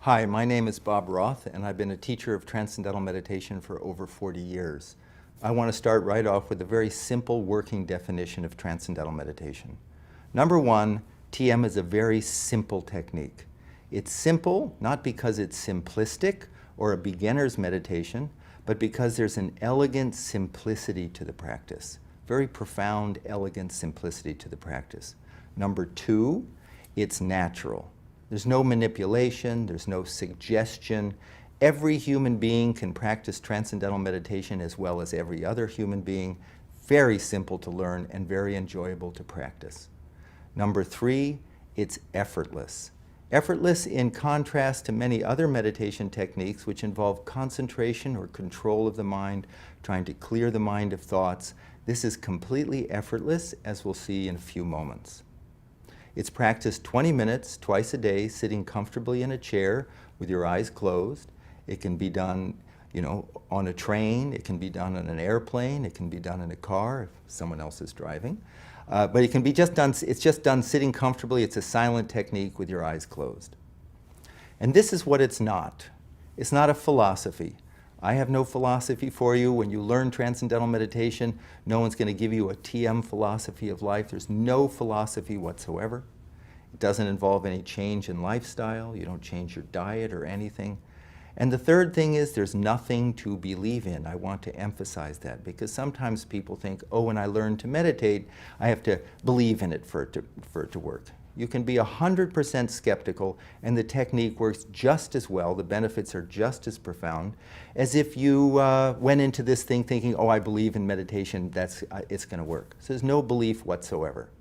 Hi, my name is Bob Roth, and I've been a teacher of Transcendental Meditation for over 40 years. I want to start right off with a very simple working definition of Transcendental Meditation. Number one, TM is a very simple technique. It's simple not because it's simplistic or a beginner's meditation, but because there's an elegant simplicity to the practice. Very profound, elegant simplicity to the practice. Number two, it's natural. There's no manipulation, there's no suggestion. Every human being can practice Transcendental Meditation as well as every other human being. Very simple to learn and very enjoyable to practice. Number three, it's effortless. Effortless in contrast to many other meditation techniques which involve concentration or control of the mind, trying to clear the mind of thoughts. This is completely effortless, as we'll see in a few moments. It's practiced 20 minutes twice a day, sitting comfortably in a chair with your eyes closed. It can be done, on a train. It can be done on an airplane. It can be done in a car if someone else is driving. But it can be it's just done sitting comfortably. It's a silent technique with your eyes closed. And this is what it's not. It's not a philosophy. I have no philosophy for you. When you learn Transcendental Meditation, no one's going to give you a TM philosophy of life. There's no philosophy whatsoever. It doesn't involve any change in lifestyle. You don't change your diet or anything. And the third thing is there's nothing to believe in. I want to emphasize that because sometimes people think, oh, when I learn to meditate, I have to believe in it for it to work. You can be 100% skeptical and the technique works just as well, the benefits are just as profound, as if you went into this thing thinking, oh, I believe in meditation, it's going to work. So there's no belief whatsoever.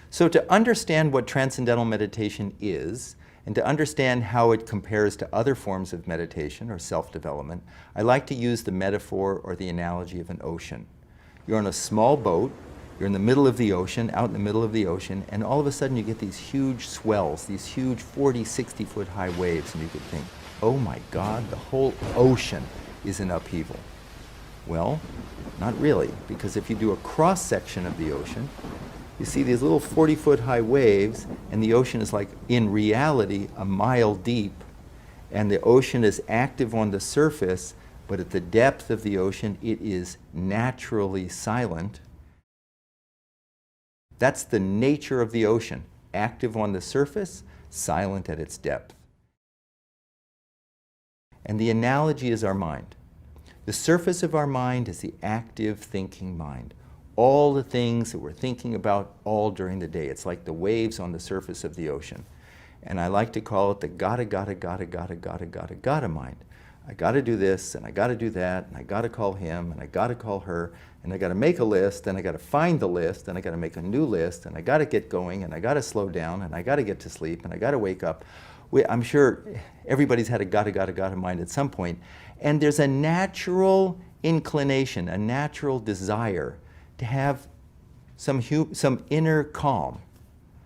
So to understand what Transcendental Meditation is, and to understand how it compares to other forms of meditation or self-development, I like to use the metaphor or the analogy of an ocean. You're on a small boat, you're in the middle of the ocean, out in the middle of the ocean, and all of a sudden you get these huge swells, these huge 40, 60-foot high waves, and you could think, oh my God, the whole ocean is in upheaval. Well, not really, because if you do a cross-section of the ocean, you see these little 40-foot high waves, and the ocean is like, in reality, a mile deep, and the ocean is active on the surface, but at the depth of the ocean, it is naturally silent. That's the nature of the ocean, active on the surface, silent at its depth. And the analogy is our mind. The surface of our mind is the active thinking mind. All the things that we're thinking about all during the day. It's like the waves on the surface of the ocean. And I like to call it the gotta mind. I gotta do this, and I gotta do that, and I gotta call him, and I gotta call her, and I gotta make a list, and I gotta find the list, and I gotta make a new list, and I gotta get going, and I gotta slow down, and I gotta get to sleep, and I gotta wake up. I'm sure everybody's had a gotta mind at some point. And there's a natural inclination, a natural desire to have some inner calm,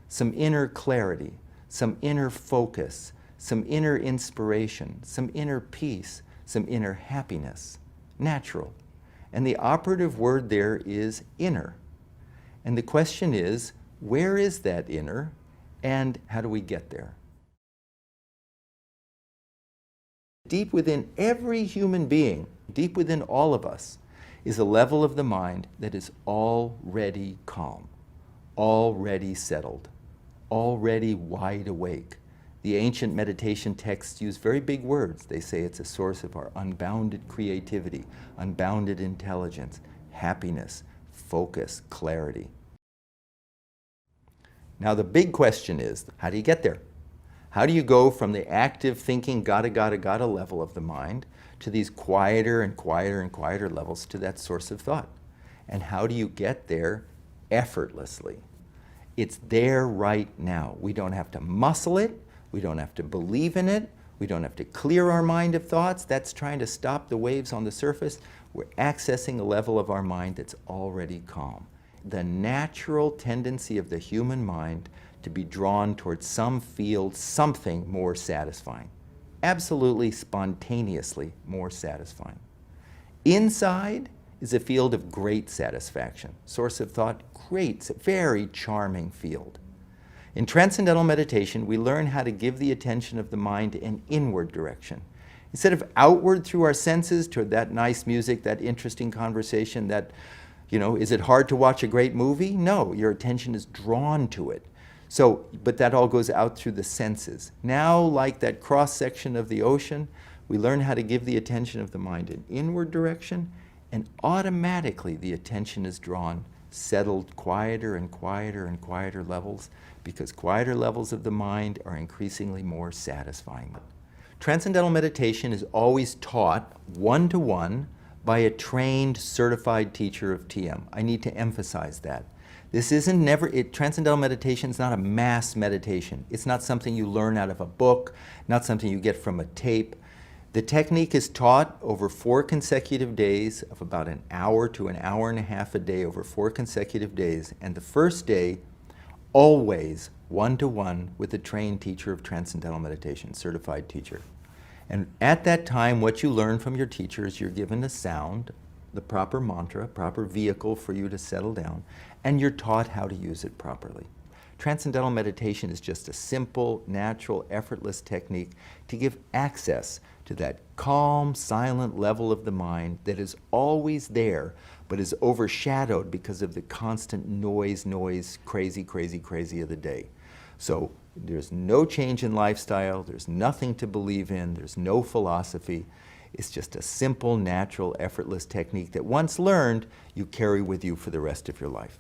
some inner clarity, some inner focus, some inner inspiration, some inner peace, some inner happiness. Natural. And the operative word there is inner. And the question is, where is that inner, and how do we get there? Deep within every human being, deep within all of us, is a level of the mind that is already calm, already settled, already wide awake. The ancient meditation texts use very big words. They say it's a source of our unbounded creativity, unbounded intelligence, happiness, focus, clarity. Now the big question is, how do you get there? How do you go from the active thinking gotta level of the mind to these quieter and quieter and quieter levels to that source of thought? And how do you get there effortlessly? It's there right now. We don't have to muscle it. We don't have to believe in it. We don't have to clear our mind of thoughts. That's trying to stop the waves on the surface. We're accessing a level of our mind that's already calm. The natural tendency of the human mind to be drawn towards some field, something more satisfying. Absolutely spontaneously more satisfying. Inside is a field of great satisfaction. Source of thought, great, very charming field. In Transcendental Meditation, we learn how to give the attention of the mind an inward direction. Instead of outward through our senses toward that nice music, that interesting conversation, that, is it hard to watch a great movie? No, your attention is drawn to it. So, but that all goes out through the senses. Now, like that cross-section of the ocean, we learn how to give the attention of the mind an inward direction, and automatically the attention is drawn, settled quieter and quieter and quieter levels, because quieter levels of the mind are increasingly more satisfying. Transcendental meditation is always taught one-to-one by a trained, certified teacher of TM. I need to emphasize that. This isn't Transcendental meditation is not a mass meditation. It's not something you learn out of a book, not something you get from a tape. The technique is taught over 4 consecutive days of about an hour to an hour and a half a day over 4 consecutive days. And the first day, always one-to-one with a trained teacher of Transcendental meditation, certified teacher. And at that time, what you learn from your teacher is you're given a sound, the proper mantra, proper vehicle for you to settle down, and you're taught how to use it properly. Transcendental meditation is just a simple, natural, effortless technique to give access to that calm, silent level of the mind that is always there, but is overshadowed because of the constant noise, crazy of the day. So there's no change in lifestyle, there's nothing to believe in, there's no philosophy. It's just a simple, natural, effortless technique that once learned, you carry with you for the rest of your life.